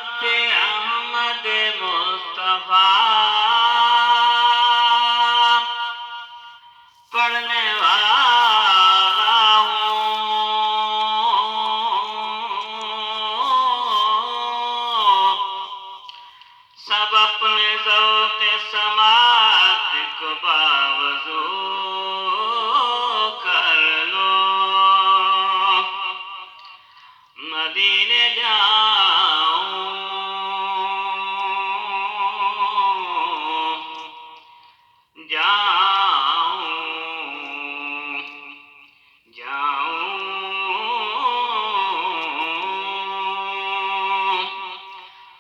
احمد مصطفیٰ پڑھنے والا ہوں، سب اپنے ذوق سماعت کو باوضو کر لو، مدینے جاؤں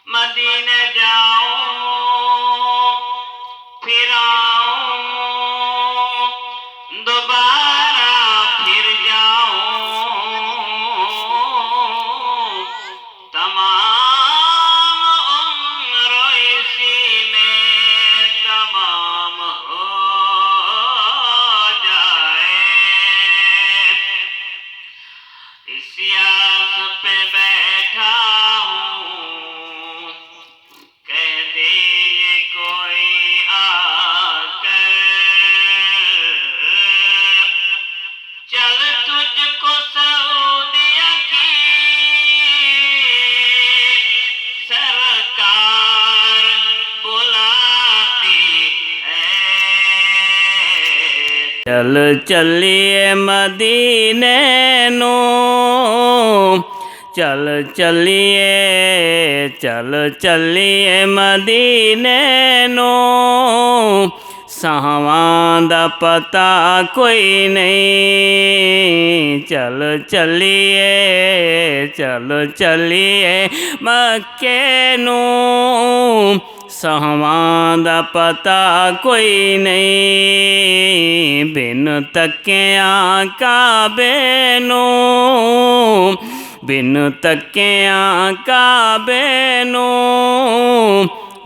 مدینے جاؤں پھر آؤں دوبارہ پھر جاؤں، تمام عمر اسی میں تمام ہو جائے، اسی آس پہ بیٹھا چل چلیے مدینے نو، چل چلیے مدینے نو، سہواں دا پتہ کوئی نہیں، چل چلیے مکے نو، سہواں دا پتہ کوئی نہیں، بن تکیاں کعبے نو، بن تکیاں کعبے نو،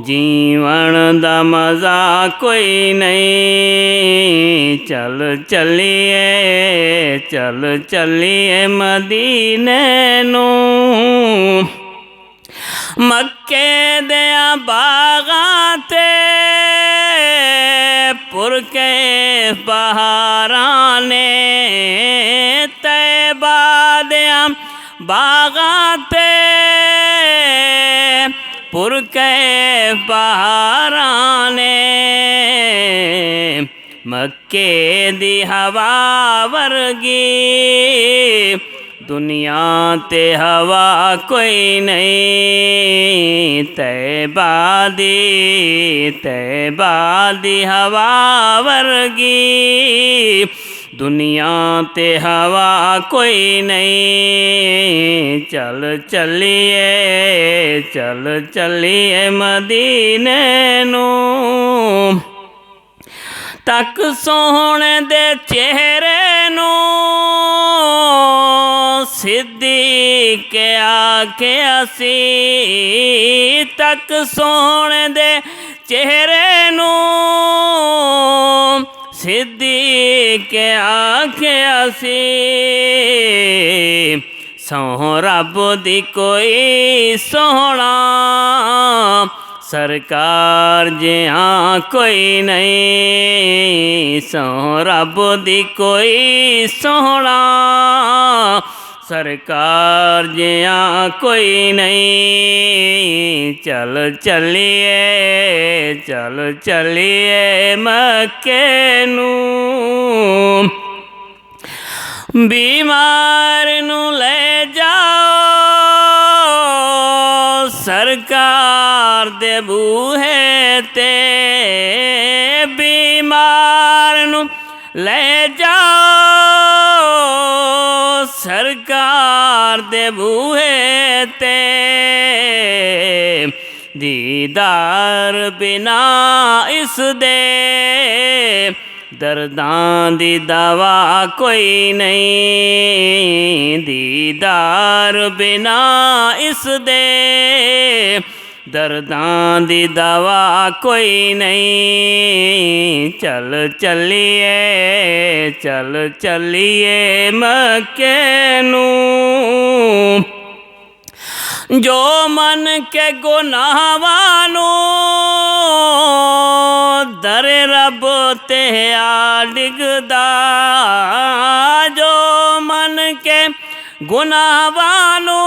جیون دا مزہ کوئی نہیں، چل چلیے مدینے نو، مکے دیاں باغاں تے پر کے بہاراں نے، طیبہ دیاں باغاں تے پر کے بہاراں نے، مکے دی ہوا ورگی دنیا تے ہوا کوئی نہیں، طیبہ دی ہوا ورگی دنیا تے ہوا کوئی نہیں، چل چلیے مدینے نو، تک سوہنے دے چہرے نو، صدیق آکھے اسی، تک سوہنے دے چہرے نو، صدیق آکھے اسی، سوہں رب دی کوئی سوہنا، سرکار جہاں کوئی نہیں، سوہں رب دی کوئی سوہنا، سرکار جہاں کوئی نہیں، چل چلیے مکے نو، بیمار نو لے جاؤ سرکار دے بوہے تے، بیمار نو لے جاؤ سرکار دے بوہے تے، دیدار بنا اس دے درداں دی دوا کوئی نہیں، دیدار بنا اس دے درداں دی دوا کوئی نہیں، چل چلیے مکے نو، ਜੋ ਮਨ ਕੇ ਗੁਨਾਹਾਂ ਨੂੰ ਦਰ ਰੱਬ ਤੇ ਆ ਡਿੱਗਦਾ, ਜੋ ਮਨ ਕੇ ਗੁਨਾਹਾਂ ਨੂੰ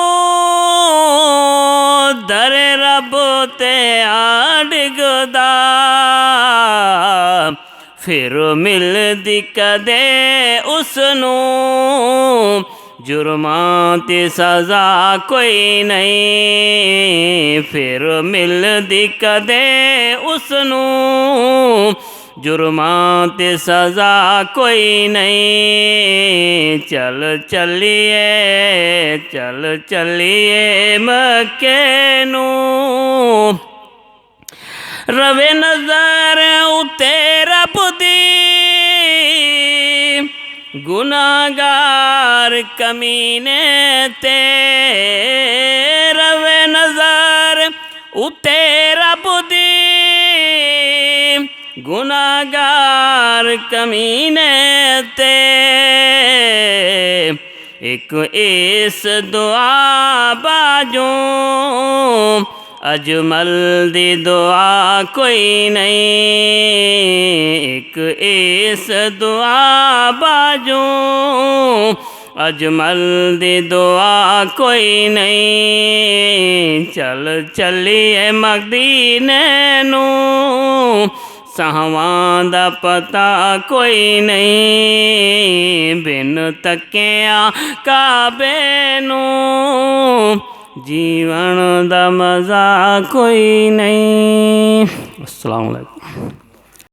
ਦਰ ਰੱਬ ਤੇ ਆ ਡਿੱਗਦਾ, ਫਿਰ ਮਿਲਦੀ ਕਦੇ ਉਸ ਨੂੰ ਜੁਰਮਾਂ ਤੇ ਸਜ਼ਾ ਕੋਈ ਨਹੀਂ, ਫਿਰ ਮਿਲਦੀ ਕਦੇ ਉਸ ਨੂੰ ਜੁਰਮਾਂ ਤੇ ਸਜ਼ਾ ਕੋਈ ਨਹੀਂ। ਚੱਲ ਚੱਲੀਏ ਮੱਕੇ ਨੂੰ, ਰਵੇ ਨਜ਼ਰ ਉੱਤੇ ਰੱਬ ਦੀ, ਗੁਨਾਹਗਾਰ ਕਮੀਨੇ ਤੇ, ਰਵੇ ਨਜ਼ਰ ਉੱਤੇ ਰੱਬ ਦੀ, ਗੁਨਾਹਗਾਰ ਕਮੀਨੇ ਤੇ। ਇੱਕ ਇਸ ਦੁਆ ਬਾਝੋਂ ਅਜਮਲ ਦੀ ਦੁਆ ਕੋਈ ਨਹੀਂ, ਇੱਕ ਇਸ ਦੁਆ ਬਾਝੋਂ ਅਜਮਲ ਦੀ ਦੁਆ ਕੋਈ ਨਹੀਂ। ਚੱਲੀਏ ਮਦੀਨੇ ਨੂੰ, ਸਾਹਾਂ ਦਾ ਪਤਾ ਕੋਈ ਨਹੀਂ, ਬਿਨ ਤੱਕਿਆ ਕਾਬੇ ਨੂੰ ਜੀਵਨ ਦਾ ਮਜ਼ਾ ਕੋਈ ਨਹੀਂ। ਅਸਲਾਮ ਵਾਲੇਕੁਮ।